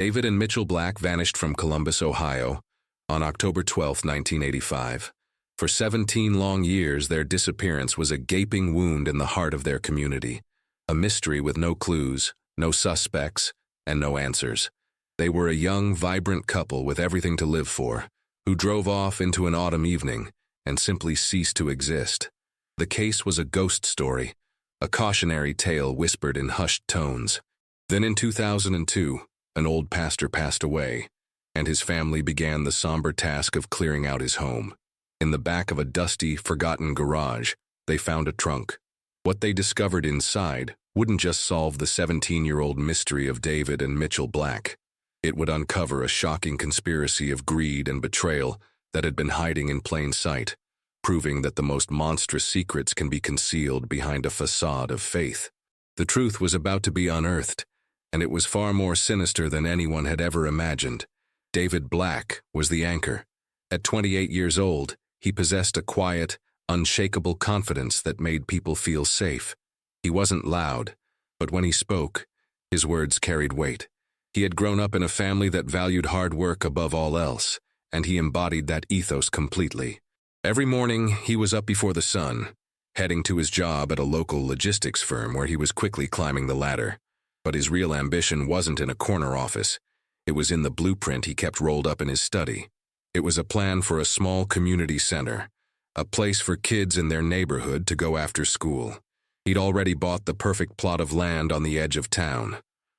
David and Mitchell Black vanished from Columbus, Ohio, on October 12, 1985. For 17 long years, their disappearance was a gaping wound in the heart of their community, a mystery with no clues, no suspects, and no answers. They were a young, vibrant couple with everything to live for, who drove off into an autumn evening and simply ceased to exist. The case was a ghost story, a cautionary tale whispered in hushed tones. Then in 2002, an old pastor passed away, and his family began the somber task of clearing out his home. In the back of a dusty, forgotten garage, they found a trunk. What they discovered inside wouldn't just solve the 17-year-old mystery of David and Mitchell Black. It would uncover a shocking conspiracy of greed and betrayal that had been hiding in plain sight, proving that the most monstrous secrets can be concealed behind a facade of faith. The truth was about to be unearthed, and it was far more sinister than anyone had ever imagined. David Black was the anchor. At 28 years old, he possessed a quiet, unshakable confidence that made people feel safe. He wasn't loud, but when he spoke, his words carried weight. He had grown up in a family that valued hard work above all else, and he embodied that ethos completely. Every morning, he was up before the sun, heading to his job at a local logistics firm where he was quickly climbing the ladder. But his real ambition wasn't in a corner office. It was in the blueprint he kept rolled up in his study. It was a plan for a small community center, a place for kids in their neighborhood to go after school. He'd already bought the perfect plot of land on the edge of town,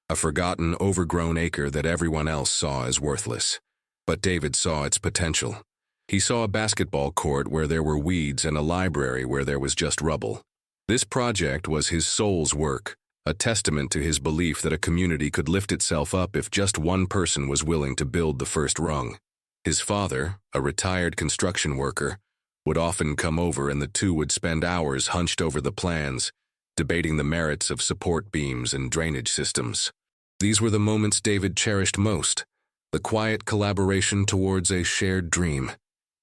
a forgotten, overgrown acre that everyone else saw as worthless. But David saw its potential. He saw a basketball court where there were weeds and a library where there was just rubble. This project was his soul's work, a testament to his belief that a community could lift itself up if just one person was willing to build the first rung. His father, a retired construction worker, would often come over and the two would spend hours hunched over the plans, debating the merits of support beams and drainage systems. These were the moments David cherished most, the quiet collaboration towards a shared dream.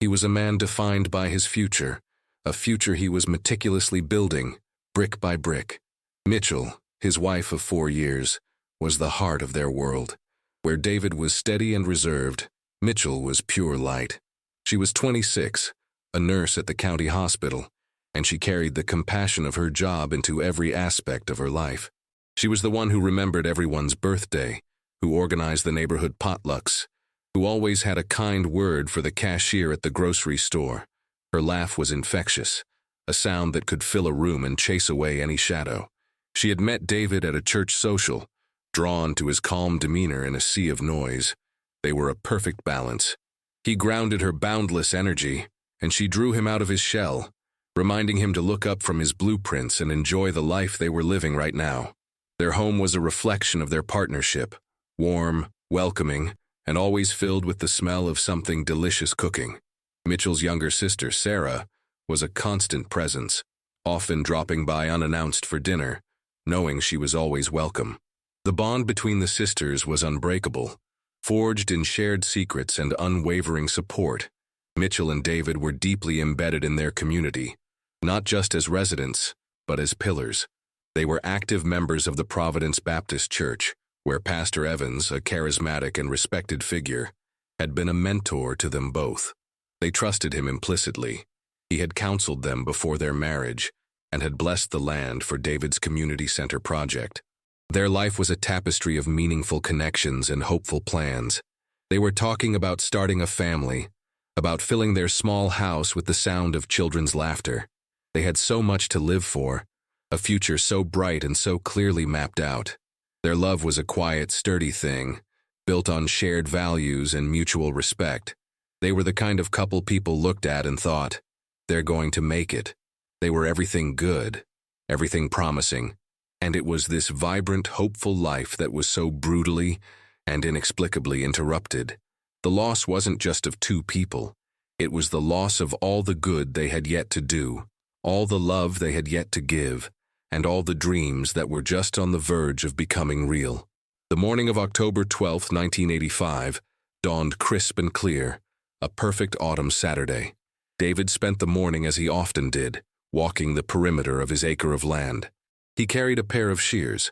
He was a man defined by his future, a future he was meticulously building, brick by brick. Mitchell, his wife of 4 years, was the heart of their world. Where David was steady and reserved, Mitchell was pure light. She was 26, a nurse at the county hospital, and she carried the compassion of her job into every aspect of her life. She was the one who remembered everyone's birthday, who organized the neighborhood potlucks, who always had a kind word for the cashier at the grocery store. Her laugh was infectious, a sound that could fill a room and chase away any shadow. She had met David at a church social, drawn to his calm demeanor in a sea of noise. They were a perfect balance. He grounded her boundless energy, and she drew him out of his shell, reminding him to look up from his blueprints and enjoy the life they were living right now. Their home was a reflection of their partnership, warm, welcoming, and always filled with the smell of something delicious cooking. Mitchell's younger sister, Sarah, was a constant presence, often dropping by unannounced for dinner, knowing she was always welcome. The bond between the sisters was unbreakable, forged in shared secrets and unwavering support. Mitchell and David were deeply embedded in their community, not just as residents, but as pillars. They were active members of the Providence Baptist Church, where Pastor Evans, a charismatic and respected figure, had been a mentor to them both. They trusted him implicitly. He had counseled them before their marriage and had blessed the land for David's community center project. Their life was a tapestry of meaningful connections and hopeful plans. They were talking about starting a family, about filling their small house with the sound of children's laughter. They had so much to live for, a future so bright and so clearly mapped out. Their love was a quiet, sturdy thing, built on shared values and mutual respect. They were the kind of couple people looked at and thought, they're going to make it. They were everything good, everything promising, and it was this vibrant, hopeful life that was so brutally and inexplicably interrupted. The loss wasn't just of two people. It was the loss of all the good they had yet to do, all the love they had yet to give, and all the dreams that were just on the verge of becoming real. The morning of October 12, 1985, dawned crisp and clear, a perfect autumn Saturday. David spent the morning as he often did, walking the perimeter of his acre of land. He carried a pair of shears,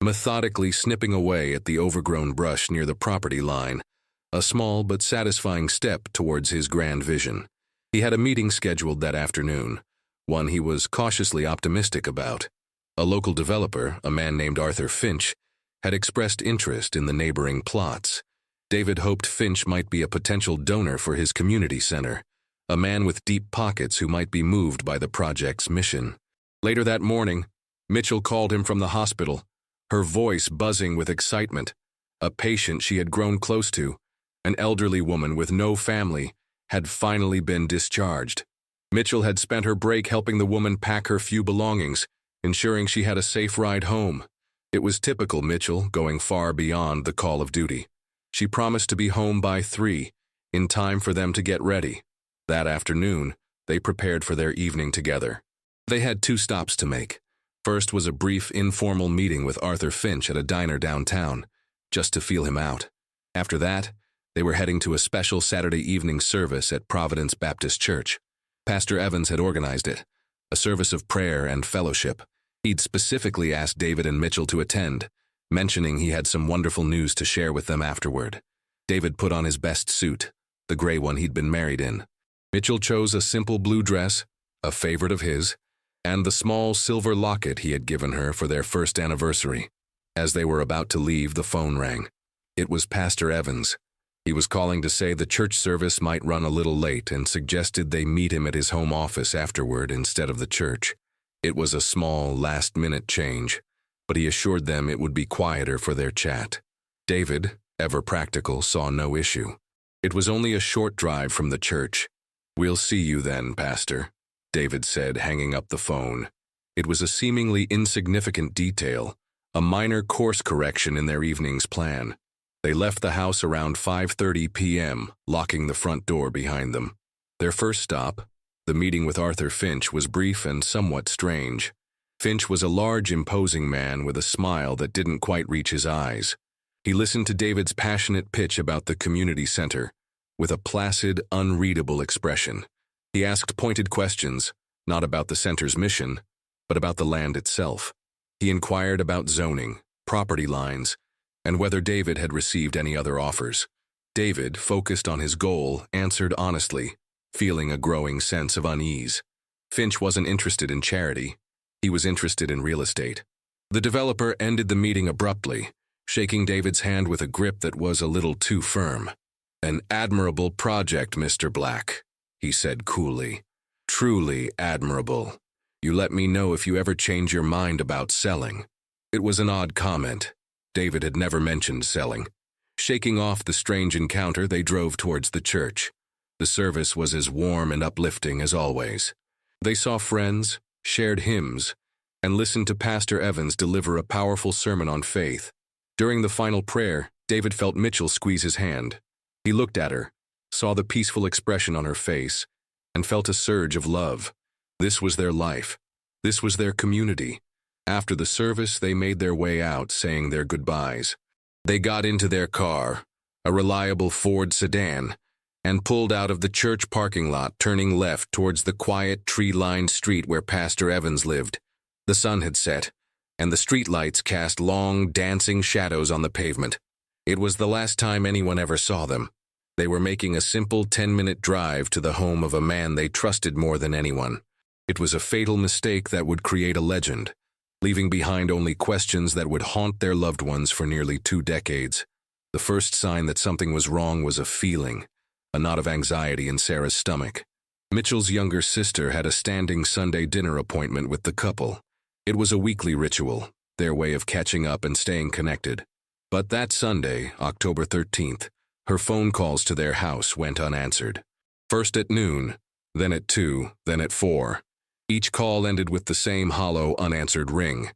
methodically snipping away at the overgrown brush near the property line, a small but satisfying step towards his grand vision. He had a meeting scheduled that afternoon, one he was cautiously optimistic about. A local developer, a man named Arthur Finch, had expressed interest in the neighboring plots. David hoped Finch might be a potential donor for his community center, a man with deep pockets who might be moved by the project's mission. Later that morning, Mitchell called him from the hospital, her voice buzzing with excitement. A patient she had grown close to, an elderly woman with no family, had finally been discharged. Mitchell had spent her break helping the woman pack her few belongings, ensuring she had a safe ride home. It was typical Mitchell, going far beyond the call of duty. She promised to be home by 3, in time for them to get ready. That afternoon, they prepared for their evening together. They had 2 stops to make. First was a brief informal meeting with Arthur Finch at a diner downtown, just to feel him out. After that, they were heading to a special Saturday evening service at Providence Baptist Church. Pastor Evans had organized it, a service of prayer and fellowship. He'd specifically asked David and Mitchell to attend, mentioning he had some wonderful news to share with them afterward. David put on his best suit, the gray one he'd been married in. Mitchell chose a simple blue dress, a favorite of his, and the small silver locket he had given her for their first anniversary. As they were about to leave, the phone rang. It was Pastor Evans. He was calling to say the church service might run a little late and suggested they meet him at his home office afterward instead of the church. It was a small, last-minute change, but he assured them it would be quieter for their chat. David, ever practical, saw no issue. It was only a short drive from the church. "We'll see you then, Pastor," David said, hanging up the phone. It was a seemingly insignificant detail, a minor course correction in their evening's plan. They left the house around 5:30 p.m., locking the front door behind them. Their first stop, the meeting with Arthur Finch, was brief and somewhat strange. Finch was a large, imposing man with a smile that didn't quite reach his eyes. He listened to David's passionate pitch about the community center with a placid, unreadable expression. He asked pointed questions, not about the center's mission, but about the land itself. He inquired about zoning, property lines, and whether David had received any other offers. David, focused on his goal, answered honestly, feeling a growing sense of unease. Finch wasn't interested in charity. He was interested in real estate. The developer ended the meeting abruptly, shaking David's hand with a grip that was a little too firm. "An admirable project, Mr. Black," he said coolly. "Truly admirable. You let me know if you ever change your mind about selling." It was an odd comment. David had never mentioned selling. Shaking off the strange encounter, they drove towards the church. The service was as warm and uplifting as always. They saw friends, shared hymns, and listened to Pastor Evans deliver a powerful sermon on faith. During the final prayer, David felt Mitchell squeeze his hand. He looked at her, saw the peaceful expression on her face, and felt a surge of love. This was their life. This was their community. After the service, they made their way out, saying their goodbyes. They got into their car, a reliable Ford sedan, and pulled out of the church parking lot, turning left towards the quiet, tree-lined street where Pastor Evans lived. The sun had set, and the streetlights cast long, dancing shadows on the pavement. It was the last time anyone ever saw them. They were making a simple 10-minute drive to the home of a man they trusted more than anyone. It was a fatal mistake that would create a legend, leaving behind only questions that would haunt their loved ones for nearly 2 decades. The first sign that something was wrong was a feeling, a knot of anxiety in Sarah's stomach. Mitchell's younger sister had a standing Sunday dinner appointment with the couple. It was a weekly ritual, their way of catching up and staying connected. But that Sunday, October 13th, her phone calls to their house went unanswered. First at noon, then at 2, then at 4. Each call ended with the same hollow, unanswered ring.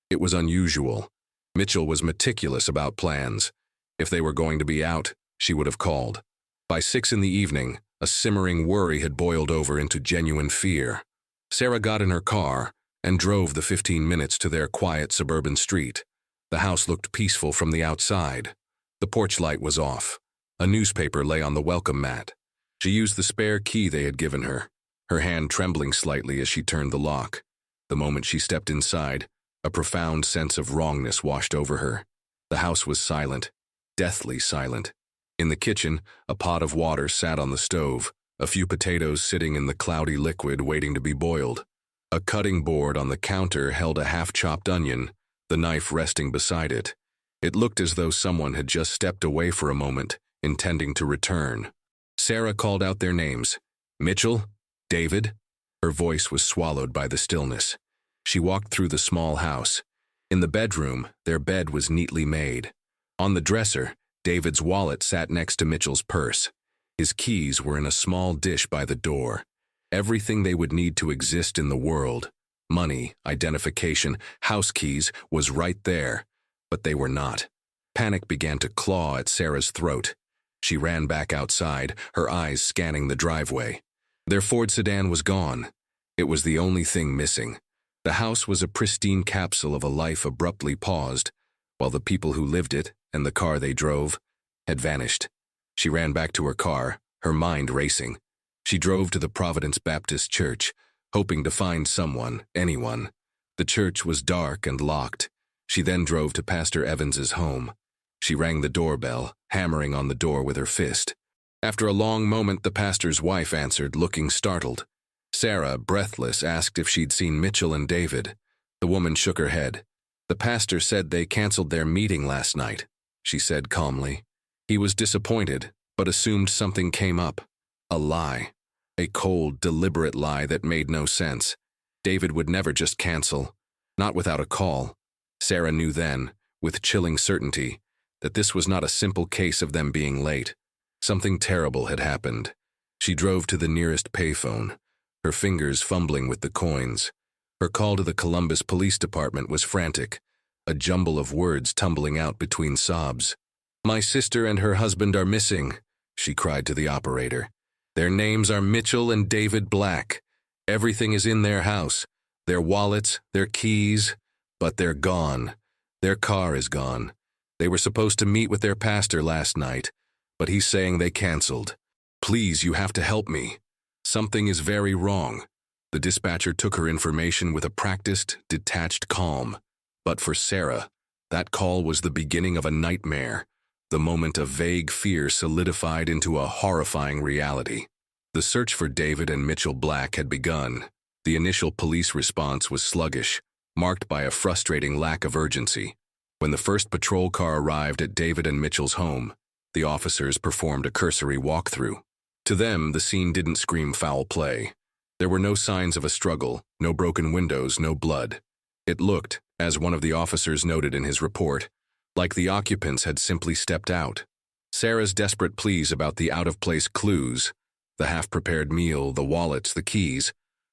It was unusual. Mitchell was meticulous about plans. If they were going to be out, she would have called. By 6 in the evening, a simmering worry had boiled over into genuine fear. Sarah got in her car and drove the 15 minutes to their quiet suburban street. The house looked peaceful from the outside. The porch light was off. A newspaper lay on the welcome mat. She used the spare key they had given her, her hand trembling slightly as she turned the lock. The moment she stepped inside, A profound sense of wrongness washed over her. The house was silent, deathly silent. In the kitchen, a pot of water sat on the stove, a few potatoes sitting in the cloudy liquid waiting to be boiled. A cutting board on the counter held a half-chopped onion, the knife resting beside it. It looked as though someone had just stepped away for a moment, intending to return. Sarah called out their names. Mitchell? David? Her voice was swallowed by the stillness. She walked through the small house. In the bedroom, their bed was neatly made. On the dresser, David's wallet sat next to Mitchell's purse. His keys were in a small dish by the door. Everything they would need to exist in the world, money, identification, house keys, was right there. But they were not. Panic began to claw at Sarah's throat. She ran back outside, her eyes scanning the driveway. Their Ford sedan was gone. It was the only thing missing. The house was a pristine capsule of a life abruptly paused, while the people who lived it, and the car they drove, had vanished. She ran back to her car, her mind racing. She drove to the Providence Baptist Church, hoping to find someone, anyone. The church was dark and locked. She then drove to Pastor Evans's home. She rang the doorbell, hammering on the door with her fist. After a long moment, the pastor's wife answered, looking startled. Sarah, breathless, asked if she'd seen Mitchell and David. The woman shook her head. The pastor said they canceled their meeting last night, she said calmly. He was disappointed, but assumed something came up. A lie. A cold, deliberate lie that made no sense. David would never just cancel, not without a call. Sarah knew then, with chilling certainty, that this was not a simple case of them being late. Something terrible had happened. She drove to the nearest payphone, her fingers fumbling with the coins. Her call to the Columbus Police Department was frantic, a jumble of words tumbling out between sobs. "My sister and her husband are missing," she cried to the operator. "Their names are Mitchell and David Black. Everything is in their house, their wallets, their keys, but they're gone. Their car is gone. They were supposed to meet with their pastor last night, but he's saying they canceled. Please, you have to help me. Something is very wrong." The dispatcher took her information with a practiced, detached calm. But for Sarah, that call was the beginning of a nightmare, the moment a vague fear solidified into a horrifying reality. The search for David and Mitchell Black had begun. The initial police response was sluggish, marked by a frustrating lack of urgency. When the first patrol car arrived at David and Mitchell's home, the officers performed a cursory walkthrough. To them, the scene didn't scream foul play. There were no signs of a struggle, no broken windows, no blood. It looked, as one of the officers noted in his report, like the occupants had simply stepped out. Sarah's desperate pleas about the out-of-place clues, the half-prepared meal, the wallets, the keys,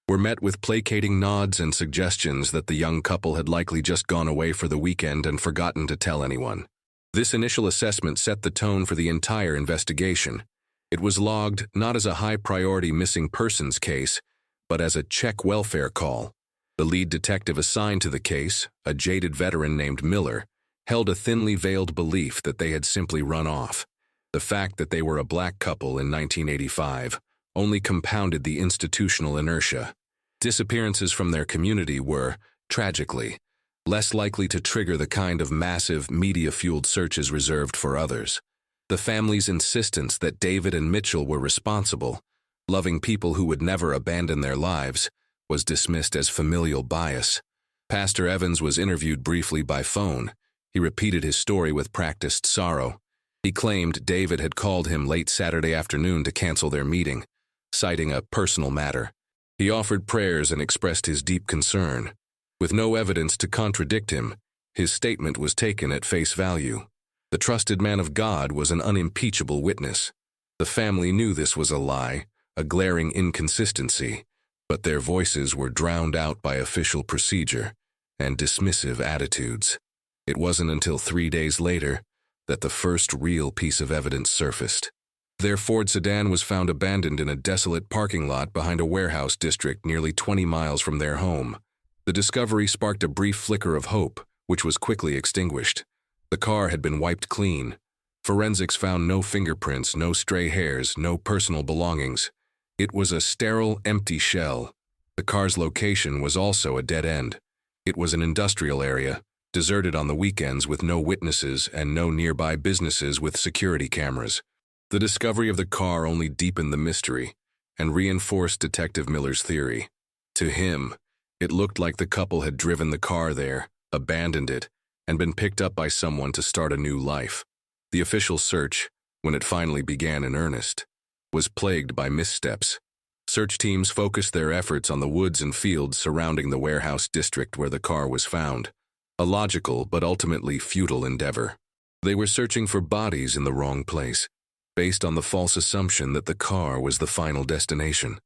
were met with placating nods and suggestions that the young couple had likely just gone away for the weekend and forgotten to tell anyone. This initial assessment set the tone for the entire investigation. It was logged not as a high-priority missing persons case, but as a check welfare call. The lead detective assigned to the case, a jaded veteran named Miller, held a thinly veiled belief that they had simply run off. The fact that they were a black couple in 1985 only compounded the institutional inertia. Disappearances from their community were, tragically, less likely to trigger the kind of massive, media-fueled searches reserved for others. The family's insistence that David and Mitchell were responsible, loving people who would never abandon their lives, was dismissed as familial bias. Pastor Evans was interviewed briefly by phone. He repeated his story with practiced sorrow. He claimed David had called him late Saturday afternoon to cancel their meeting, citing a personal matter. He offered prayers and expressed his deep concern. With no evidence to contradict him, his statement was taken at face value. The trusted man of God was an unimpeachable witness. The family knew this was a lie, a glaring inconsistency, but their voices were drowned out by official procedure and dismissive attitudes. It wasn't until 3 days later that the first real piece of evidence surfaced. Their Ford sedan was found abandoned in a desolate parking lot behind a warehouse district nearly 20 miles from their home. The discovery sparked a brief flicker of hope, which was quickly extinguished. The car had been wiped clean. Forensics found no fingerprints, no stray hairs, no personal belongings. It was a sterile, empty shell. The car's location was also a dead end. It was an industrial area, deserted on the weekends with no witnesses and no nearby businesses with security cameras. The discovery of the car only deepened the mystery and reinforced Detective Miller's theory. To him, it looked like the couple had driven the car there, abandoned it, and been picked up by someone to start a new life. The official search, when it finally began in earnest, was plagued by missteps. Search teams focused their efforts on the woods and fields surrounding the warehouse district where the car was found, a logical but ultimately futile endeavor. They were searching for bodies in the wrong place, based on the false assumption that the car was the final destination.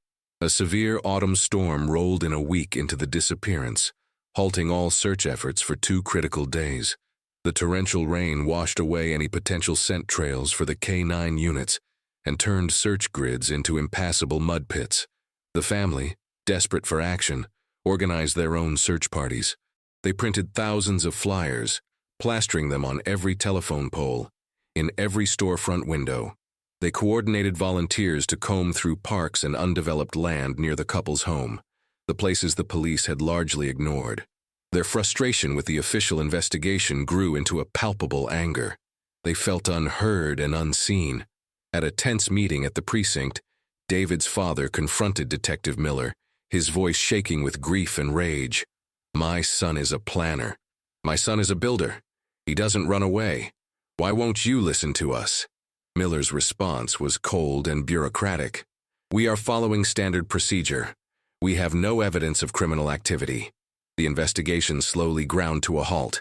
A severe autumn storm rolled in a week into the disappearance, halting all search efforts for 2 critical days. The torrential rain washed away any potential scent trails for the K9 units and turned search grids into impassable mud pits. The family, desperate for action, organized their own search parties. They printed thousands of flyers, plastering them on every telephone pole, in every storefront window. They coordinated volunteers to comb through parks and undeveloped land near the couple's home, the places the police had largely ignored. Their frustration with the official investigation grew into a palpable anger. They felt unheard and unseen. At a tense meeting at the precinct, David's father confronted Detective Miller, his voice shaking with grief and rage. "My son is a planner. My son is a builder. He doesn't run away. Why won't you listen to us?" Miller's response was cold and bureaucratic. "We are following standard procedure. We have no evidence of criminal activity." The investigation slowly ground to a halt.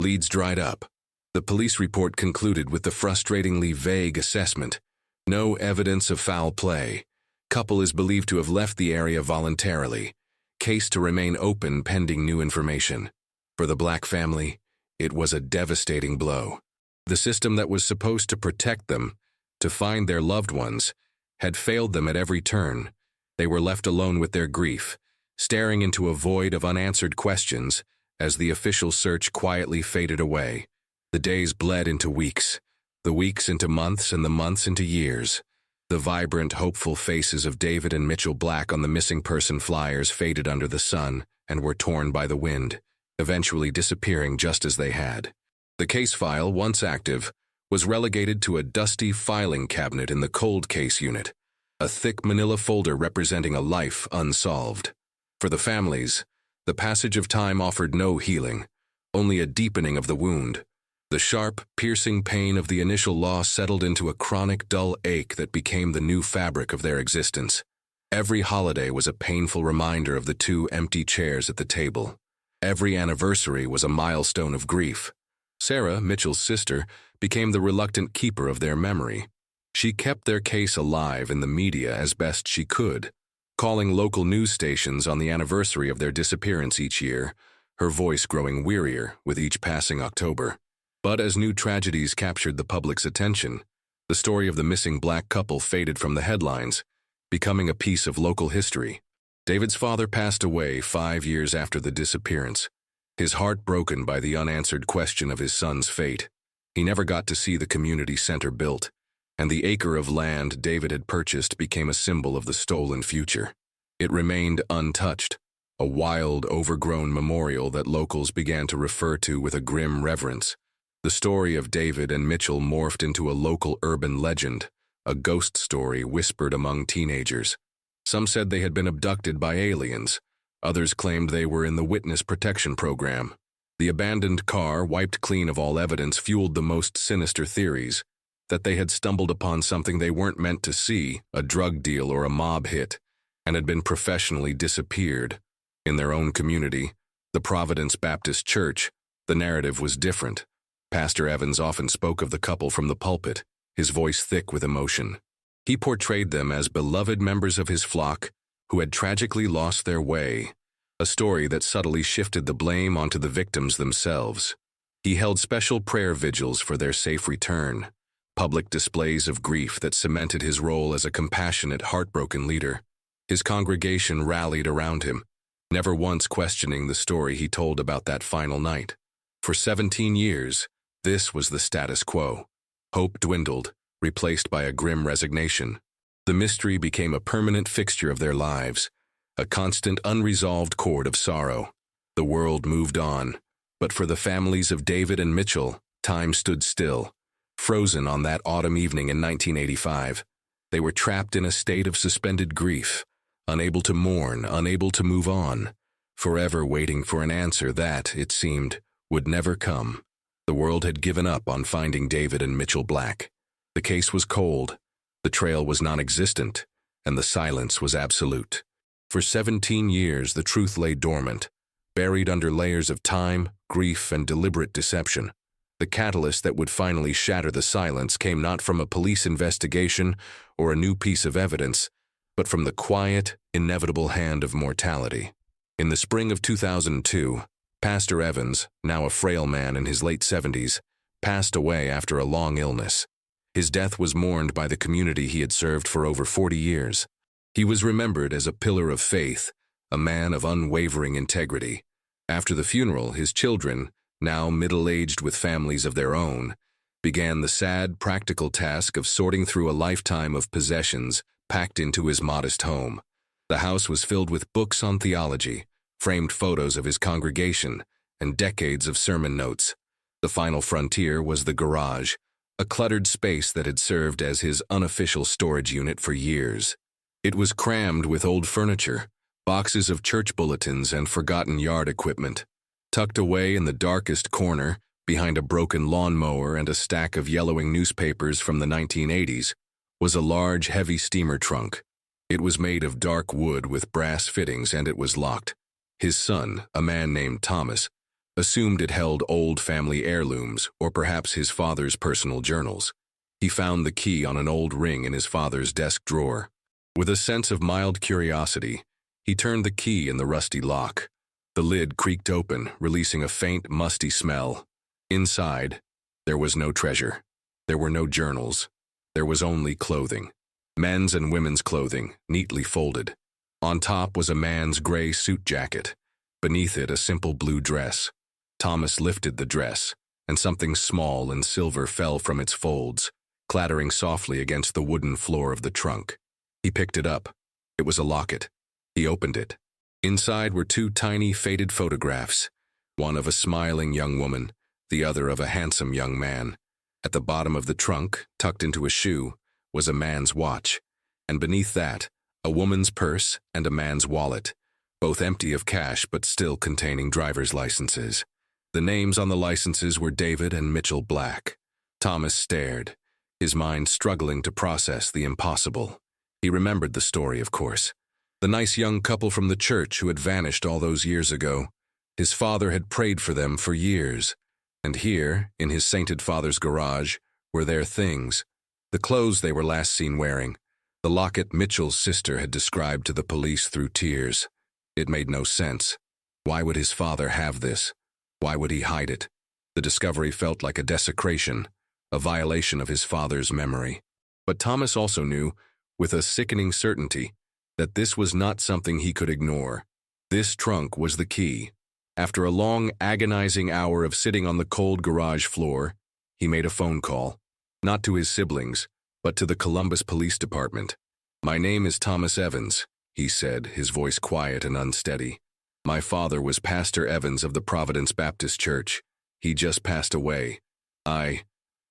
Leads dried up. The police report concluded with the frustratingly vague assessment: no evidence of foul play. Couple is believed to have left the area voluntarily. Case to remain open pending new information. For the Black family, it was a devastating blow. The system that was supposed to protect them, to find their loved ones, had failed them at every turn. They were left alone with their grief, staring into a void of unanswered questions as the official search quietly faded away. The days bled into weeks, the weeks into months, and the months into years. The vibrant, hopeful faces of David and Mitchell Black on the missing person flyers faded under the sun and were torn by the wind, eventually disappearing just as they had. The case file, once active, was relegated to a dusty filing cabinet in the cold case unit, a thick manila folder representing a life unsolved. For the families, the passage of time offered no healing, only a deepening of the wound. The sharp, piercing pain of the initial loss settled into a chronic, dull ache that became the new fabric of their existence. Every holiday was a painful reminder of the 2 empty chairs at the table. Every anniversary was a milestone of grief. Sarah, Mitchell's sister, became the reluctant keeper of their memory. She kept their case alive in the media as best she could, calling local news stations on the anniversary of their disappearance each year, her voice growing wearier with each passing October. But as new tragedies captured the public's attention, the story of the missing Black couple faded from the headlines, becoming a piece of local history. David's father passed away 5 years after the disappearance, his heart broken by the unanswered question of his son's fate. He never got to see the community center built, and the acre of land David had purchased became a symbol of the stolen future. It remained untouched, a wild, overgrown memorial that locals began to refer to with a grim reverence. The story of David and Mitchell morphed into a local urban legend, a ghost story whispered among teenagers. Some said they had been abducted by aliens. Others claimed they were in the witness protection program. The abandoned car, wiped clean of all evidence, fueled the most sinister theories, that they had stumbled upon something they weren't meant to see, a drug deal or a mob hit, and had been professionally disappeared. In their own community, the Providence Baptist Church, the narrative was different. Pastor Evans often spoke of the couple from the pulpit, his voice thick with emotion. He portrayed them as beloved members of his flock who had tragically lost their way, a story that subtly shifted the blame onto the victims themselves. He held special prayer vigils for their safe return, public displays of grief that cemented his role as a compassionate, heartbroken leader. His congregation rallied around him, never once questioning the story he told about that final night. For 17 years, this was the status quo. Hope dwindled, replaced by a grim resignation. The mystery became a permanent fixture of their lives, a constant, unresolved chord of sorrow. The world moved on, but for the families of David and Mitchell, time stood still. Frozen on that autumn evening in 1985, they were trapped in a state of suspended grief, unable to mourn, unable to move on, forever waiting for an answer that, it seemed, would never come. The world had given up on finding David and Mitchell Black. The case was cold, the trail was non-existent, and the silence was absolute. For 17 years, the truth lay dormant, buried under layers of time, grief, and deliberate deception. The catalyst that would finally shatter the silence came not from a police investigation or a new piece of evidence, but from the quiet, inevitable hand of mortality. In the spring of 2002, Pastor Evans, now a frail man in his late 70s, passed away after a long illness. His death was mourned by the community he had served for over 40 years. He was remembered as a pillar of faith, a man of unwavering integrity. After the funeral, his children, now middle-aged with families of their own, began the sad, practical task of sorting through a lifetime of possessions packed into his modest home. The house was filled with books on theology, framed photos of his congregation, and decades of sermon notes. The final frontier was the garage, a cluttered space that had served as his unofficial storage unit for years. It was crammed with old furniture, boxes of church bulletins, and forgotten yard equipment. Tucked away in the darkest corner, behind a broken lawnmower and a stack of yellowing newspapers from the 1980s, was a large, heavy steamer trunk. It was made of dark wood with brass fittings, and it was locked. His son, a man named Thomas, assumed it held old family heirlooms or perhaps his father's personal journals. He found the key on an old ring in his father's desk drawer. With a sense of mild curiosity, he turned the key in the rusty lock. The lid creaked open, releasing a faint, musty smell. Inside, there was no treasure. There were no journals. There was only clothing. Men's and women's clothing, neatly folded. On top was a man's gray suit jacket. Beneath it, a simple blue dress. Thomas lifted the dress, and something small and silver fell from its folds, clattering softly against the wooden floor of the trunk. He picked it up. It was a locket. He opened it. Inside were two tiny, faded photographs, one of a smiling young woman, the other of a handsome young man. At the bottom of the trunk, tucked into a shoe, was a man's watch, and beneath that, a woman's purse and a man's wallet, both empty of cash but still containing driver's licenses. The names on the licenses were David and Mitchell Black. Thomas stared, his mind struggling to process the impossible. He remembered the story, of course. The nice young couple from the church who had vanished all those years ago. His father had prayed for them for years. And here, in his sainted father's garage, were their things. The clothes they were last seen wearing. The locket Mitchell's sister had described to the police through tears. It made no sense. Why would his father have this? Why would he hide it? The discovery felt like a desecration, a violation of his father's memory. But Thomas also knew, with a sickening certainty, that this was not something he could ignore. This trunk was the key. After a long, agonizing hour of sitting on the cold garage floor, he made a phone call, not to his siblings, but to the Columbus Police Department. "My name is Thomas Evans," he said, his voice quiet and unsteady. "My father was Pastor Evans of the Providence Baptist Church. He just passed away. I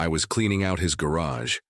was cleaning out his garage.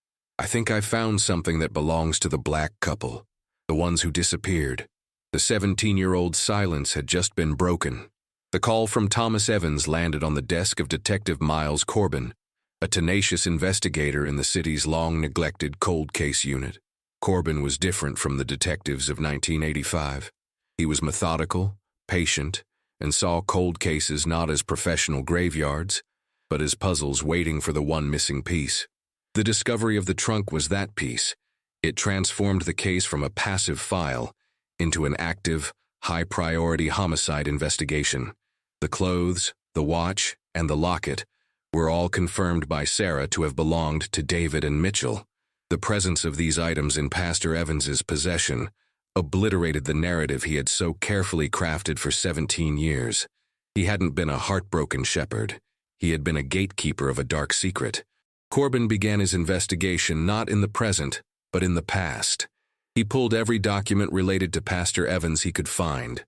I think I found something that belongs to the Black couple. The ones who disappeared." The 17-year-old silence had just been broken. The call from Thomas Evans landed on the desk of Detective Miles Corbin, a tenacious investigator in the city's long-neglected cold case unit. Corbin was different from the detectives of 1985. He was methodical, patient, and saw cold cases not as professional graveyards, but as puzzles waiting for the one missing piece. The discovery of the trunk was that piece. It transformed the case from a passive file into an active, high-priority homicide investigation. The clothes, the watch, and the locket were all confirmed by Sarah to have belonged to David and Mitchell. The presence of these items in Pastor Evans's possession obliterated the narrative he had so carefully crafted for 17 years. He hadn't been a heartbroken shepherd. He had been a gatekeeper of a dark secret. Corbin began his investigation not in the present, but in the past. He pulled every document related to Pastor Evans he could find.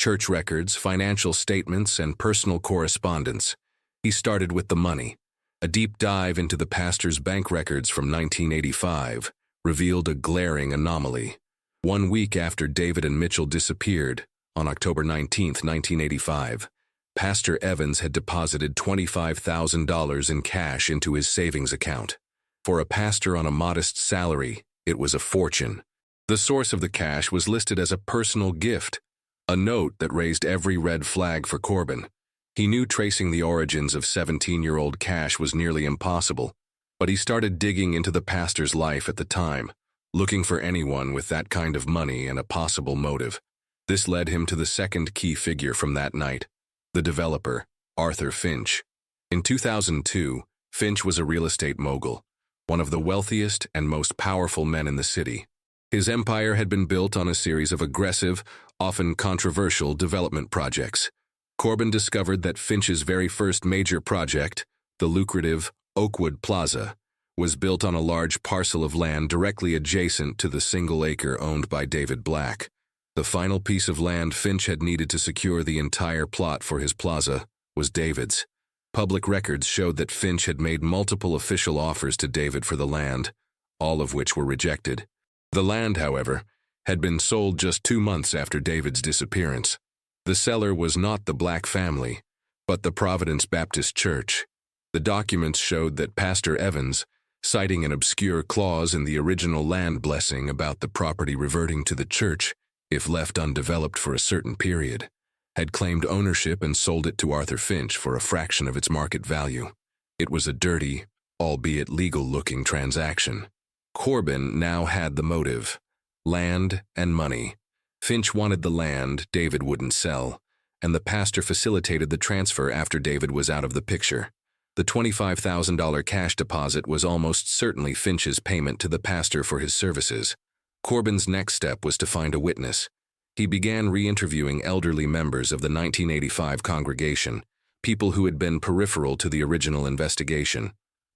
church records, financial statements, and personal correspondence. He started with the money. A deep dive into the pastor's bank records from 1985 revealed a glaring anomaly. 1 week after David and Mitchell disappeared, on October 19, 1985, Pastor Evans had deposited $25,000 in cash into his savings account. For a pastor on a modest salary, it was a fortune. The source of the cash was listed as a personal gift, a note that raised every red flag for Corbin. He knew tracing the origins of 17-year-old cash was nearly impossible, but he started digging into the pastor's life at the time, looking for anyone with that kind of money and a possible motive. This led him to the second key figure from that night, the developer, Arthur Finch. In 2002, Finch was a real estate mogul, one of the wealthiest and most powerful men in the city. His empire had been built on a series of aggressive, often controversial development projects. Corbin discovered that Finch's very first major project, the lucrative Oakwood Plaza, was built on a large parcel of land directly adjacent to the single acre owned by David Black. The final piece of land Finch had needed to secure the entire plot for his plaza was David's. Public records showed that Finch had made multiple official offers to David for the land, all of which were rejected. The land, however, had been sold just 2 months after David's disappearance. The seller was not the Black family, but the Providence Baptist Church. The documents showed that Pastor Evans, citing an obscure clause in the original land blessing about the property reverting to the church if left undeveloped for a certain period, had claimed ownership and sold it to Arthur Finch for a fraction of its market value. It was a dirty, albeit legal-looking transaction. Corbin now had the motive: land and money. Finch wanted the land David wouldn't sell, and the pastor facilitated the transfer after David was out of the picture. The $25,000 cash deposit was almost certainly Finch's payment to the pastor for his services. Corbin's next step was to find a witness. He began re-interviewing elderly members of the 1985 congregation, people who had been peripheral to the original investigation.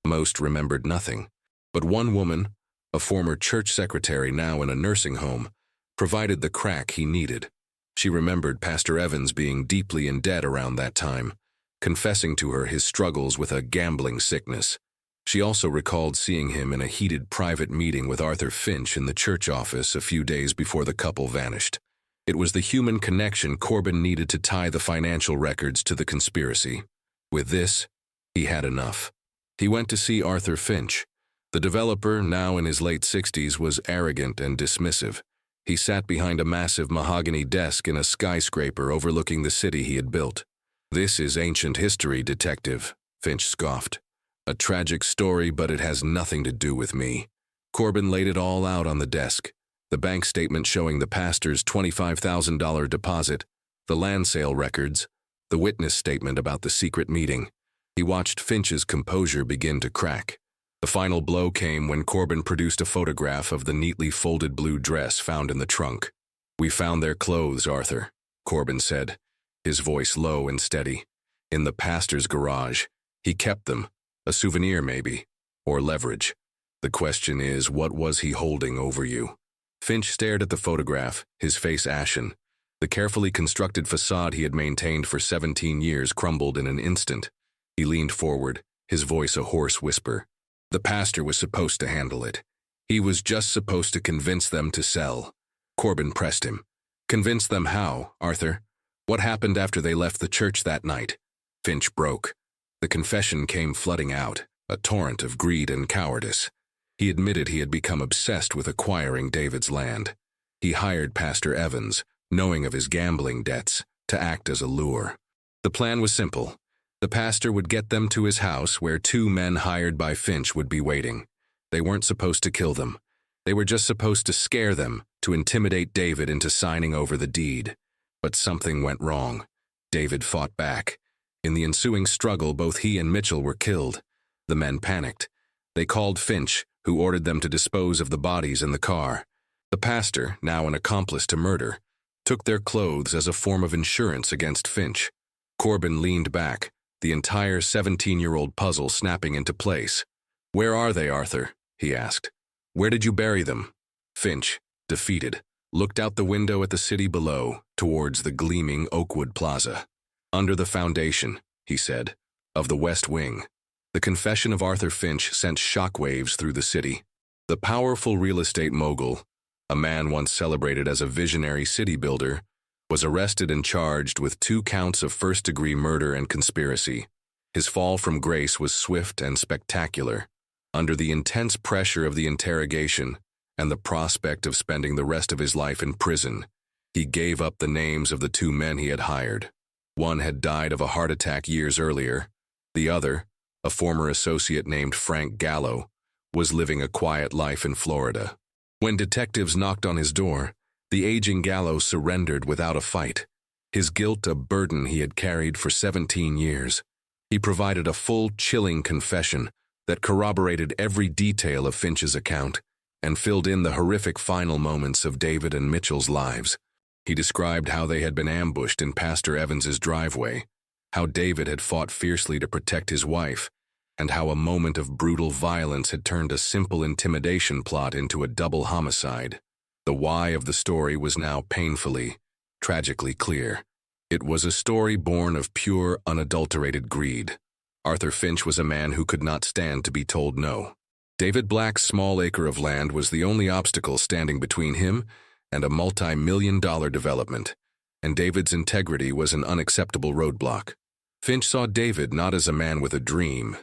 Most remembered nothing. But one woman, a former church secretary now in a nursing home, provided the crack he needed. She remembered Pastor Evans being deeply in debt around that time, confessing to her his struggles with a gambling sickness. She also recalled seeing him in a heated private meeting with Arthur Finch in the church office a few days before the couple vanished. It was the human connection Corbin needed to tie the financial records to the conspiracy. With this, he had enough. He went to see Arthur Finch. The developer, now in his late 60s, was arrogant and dismissive. He sat behind a massive mahogany desk in a skyscraper overlooking the city he had built. "This is ancient history, detective," Finch scoffed. "A tragic story, but it has nothing to do with me." Corbin laid it all out on the desk: the bank statement showing the pastor's $25,000 deposit, the land sale records, the witness statement about the secret meeting. He watched Finch's composure begin to crack. The final blow came when Corbin produced a photograph of the neatly folded blue dress found in the trunk. "We found their clothes, Arthur," Corbin said, his voice low and steady. "In the pastor's garage. He kept them. A souvenir, maybe. Or leverage. The question is, what was he holding over you?" Finch stared at the photograph, his face ashen. The carefully constructed facade he had maintained for 17 years crumbled in an instant. He leaned forward, his voice a hoarse whisper. "The pastor was supposed to handle it. He was just supposed to convince them to sell." Corbin pressed him. "Convince them how, Arthur? What happened after they left the church that night?" Finch broke. The confession came flooding out, a torrent of greed and cowardice. He admitted he had become obsessed with acquiring David's land. He hired Pastor Evans, knowing of his gambling debts, to act as a lure. The plan was simple. The pastor would get them to his house where 2 men hired by Finch would be waiting. They weren't supposed to kill them. They were just supposed to scare them, to intimidate David into signing over the deed. But something went wrong. David fought back. In the ensuing struggle, both he and Mitchell were killed. The men panicked. They called Finch, who ordered them to dispose of the bodies in the car. The pastor, now an accomplice to murder, took their clothes as a form of insurance against Finch. Corbin leaned back, the entire 17-year-old puzzle snapping into place. "Where are they, Arthur?" he asked. "Where did you bury them?" Finch, defeated, looked out the window at the city below, towards the gleaming Oakwood Plaza. "Under the foundation," he said, "of the West Wing." The confession of Arthur Finch sent shockwaves through the city. The powerful real estate mogul, a man once celebrated as a visionary city builder, was arrested and charged with 2 counts of first-degree murder and conspiracy. His fall from grace was swift and spectacular. Under the intense pressure of the interrogation and the prospect of spending the rest of his life in prison, he gave up the names of the 2 men he had hired. One had died of a heart attack years earlier. The other, a former associate named Frank Gallo, was living a quiet life in Florida. When detectives knocked on his door, the aging Gallo surrendered without a fight, his guilt a burden he had carried for 17 years. He provided a full, chilling confession that corroborated every detail of Finch's account and filled in the horrific final moments of David and Mitchell's lives. He described how they had been ambushed in Pastor Evans's driveway, how David had fought fiercely to protect his wife, and how a moment of brutal violence had turned a simple intimidation plot into a double homicide. The why of the story was now painfully, tragically clear. It was a story born of pure, unadulterated greed. Arthur Finch was a man who could not stand to be told no. David Black's small acre of land was the only obstacle standing between him and a multi-million-dollar development, and David's integrity was an unacceptable roadblock. Finch saw David not as a man with a dream,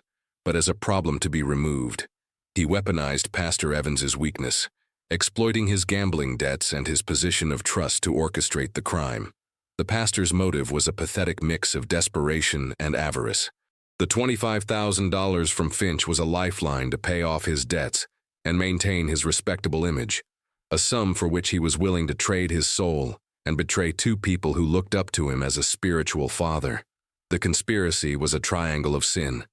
but as a problem to be removed. He weaponized Pastor Evans's weakness, exploiting his gambling debts and his position of trust to orchestrate the crime. The pastor's motive was a pathetic mix of desperation and avarice. The $25,000 from Finch was a lifeline to pay off his debts and maintain his respectable image, a sum for which he was willing to trade his soul and betray 2 people who looked up to him as a spiritual father. The conspiracy was a triangle of sin: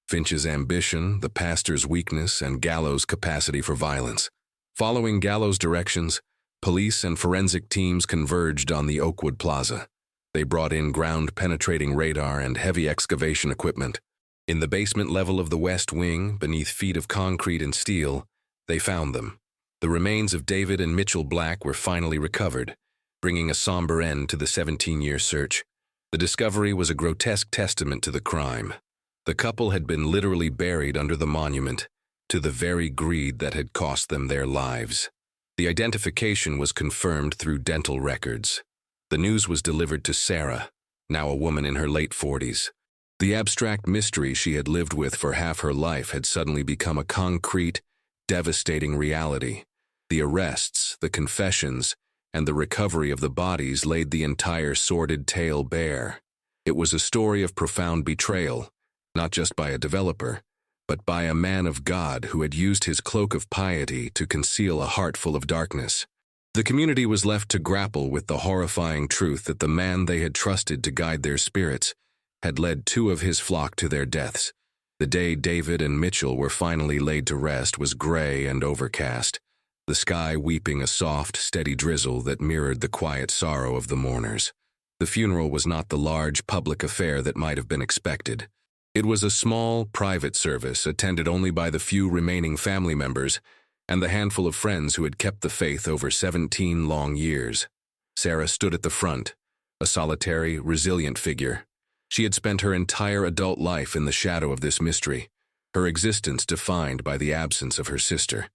Finch's ambition, the pastor's weakness, and Gallo's capacity for violence. Following Gallo's directions, police and forensic teams converged on the Oakwood Plaza. They brought in ground-penetrating radar and heavy excavation equipment. In the basement level of the West Wing, beneath feet of concrete and steel, they found them. The remains of David and Mitchell Black were finally recovered, bringing a somber end to the 17-year search. The discovery was a grotesque testament to the crime. The couple had been literally buried under the monument, to the very greed that had cost them their lives. The identification was confirmed through dental records. The news was delivered to Sarah, now a woman in her late 40s. The abstract mystery she had lived with for half her life had suddenly become a concrete, devastating reality. The arrests, the confessions, and the recovery of the bodies laid the entire sordid tale bare. It was a story of profound betrayal, not just by a developer, but by a man of God who had used his cloak of piety to conceal a heart full of darkness. The community was left to grapple with the horrifying truth that the man they had trusted to guide their spirits had led 2 of his flock to their deaths. The day David and Mitchell were finally laid to rest was gray and overcast, the sky weeping a soft, steady drizzle that mirrored the quiet sorrow of the mourners. The funeral was not the large public affair that might have been expected. It was a small, private service attended only by the few remaining family members and the handful of friends who had kept the faith over 17 long years. Sarah stood at the front, a solitary, resilient figure. She had spent her entire adult life in the shadow of this mystery, her existence defined by the absence of her sister.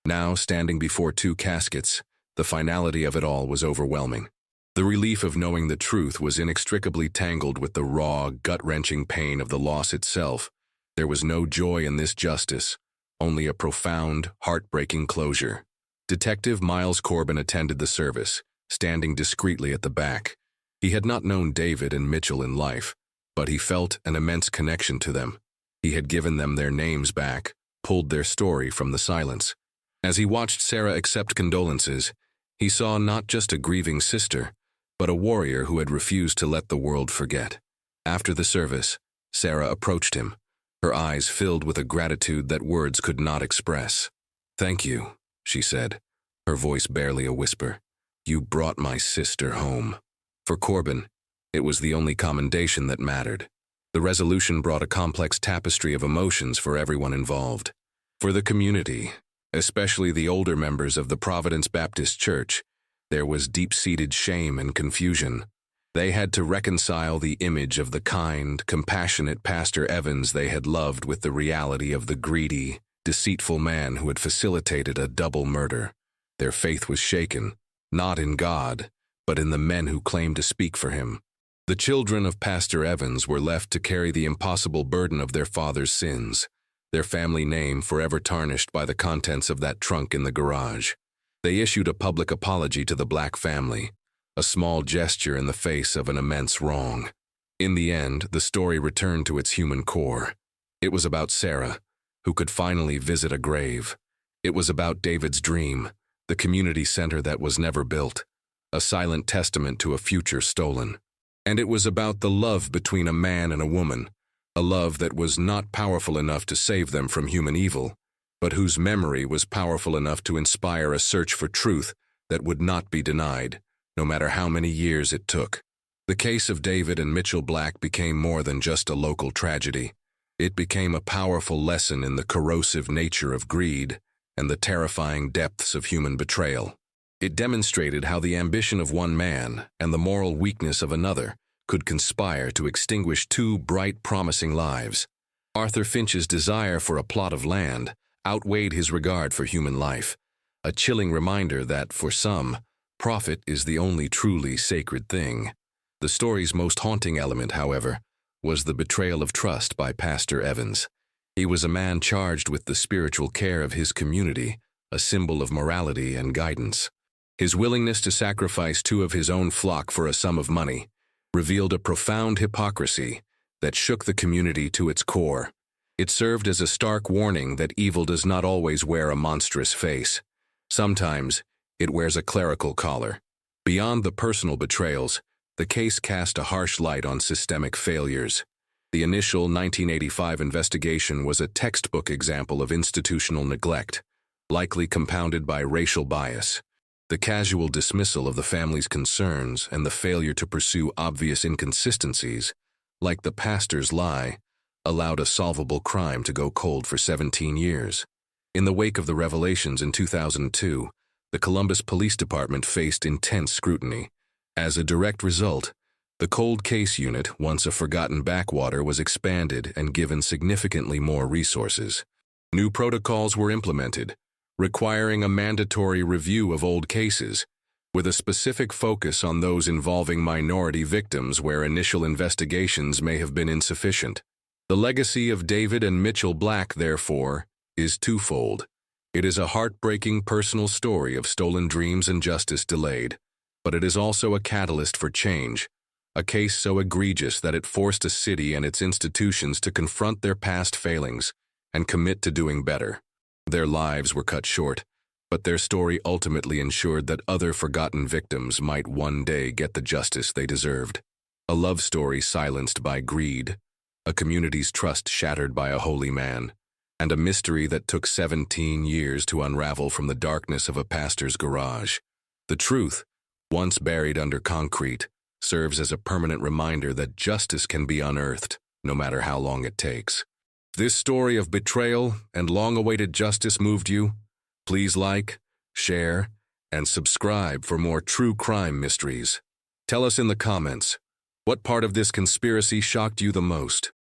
Now, standing before 2 caskets, the finality of it all was overwhelming. The relief of knowing the truth was inextricably tangled with the raw, gut-wrenching pain of the loss itself. There was no joy in this justice, only a profound, heartbreaking closure. Detective Miles Corbin attended the service, standing discreetly at the back. He had not known David and Mitchell in life, but he felt an immense connection to them. He had given them their names back, pulled their story from the silence. As he watched Sarah accept condolences, he saw not just a grieving sister, but a warrior who had refused to let the world forget. After the service, Sarah approached him, her eyes filled with a gratitude that words could not express. "Thank you," she said, her voice barely a whisper. "You brought my sister home." For Corbin, it was the only commendation that mattered. The resolution brought a complex tapestry of emotions for everyone involved. For the community, especially the older members of the Providence Baptist Church, There was deep-seated shame and confusion. They had to reconcile the image of the kind, compassionate Pastor Evans they had loved with the reality of the greedy, deceitful man who had facilitated a double murder. Their faith was shaken, not in God, but in the men who claimed to speak for him. The children of Pastor Evans were left to carry the impossible burden of their father's sins, their family name forever tarnished by the contents of that trunk in the garage. They issued a public apology to the Black family, a small gesture in the face of an immense wrong. In the end, the story returned to its human core. It was about Sarah, who could finally visit a grave. It was about David's dream, the community center that was never built, a silent testament to a future stolen. And it was about the love between a man and a woman, a love that was not powerful enough to save them from human evil, but whose memory was powerful enough to inspire a search for truth that would not be denied, no matter how many years it took. The case of David and Mitchell Black became more than just a local tragedy. It became a powerful lesson in the corrosive nature of greed and the terrifying depths of human betrayal. It demonstrated how the ambition of one man and the moral weakness of another could conspire to extinguish two bright, promising lives. Arthur Finch's desire for a plot of land outweighed his regard for human life, a chilling reminder that, for some, profit is the only truly sacred thing. The story's most haunting element, however, was the betrayal of trust by Pastor Evans. He was a man charged with the spiritual care of his community, a symbol of morality and guidance. His willingness to sacrifice two of his own flock for a sum of money revealed a profound hypocrisy that shook the community to its core. It served as a stark warning that evil does not always wear a monstrous face. Sometimes, it wears a clerical collar. Beyond the personal betrayals, the case cast a harsh light on systemic failures. The initial 1985 investigation was a textbook example of institutional neglect, likely compounded by racial bias. The casual dismissal of the family's concerns and the failure to pursue obvious inconsistencies, like the pastor's lie, allowed a solvable crime to go cold for 17 years. In the wake of the revelations in 2002, the Columbus Police Department faced intense scrutiny. As a direct result, the Cold Case Unit, once a forgotten backwater, was expanded and given significantly more resources. New protocols were implemented, requiring a mandatory review of old cases, with a specific focus on those involving minority victims where initial investigations may have been insufficient. The legacy of David and Mitchell Black, therefore, is twofold. It is a heartbreaking personal story of stolen dreams and justice delayed, but it is also a catalyst for change, a case so egregious that it forced a city and its institutions to confront their past failings and commit to doing better. Their lives were cut short, but their story ultimately ensured that other forgotten victims might one day get the justice they deserved. A love story silenced by greed, a community's trust shattered by a holy man, and a mystery that took 17 years to unravel from the darkness of a pastor's garage. The truth, once buried under concrete, serves as a permanent reminder that justice can be unearthed, no matter how long it takes. If this story of betrayal and long-awaited justice moved you, please like, share, and subscribe for more true crime mysteries. Tell us in the comments, what part of this conspiracy shocked you the most?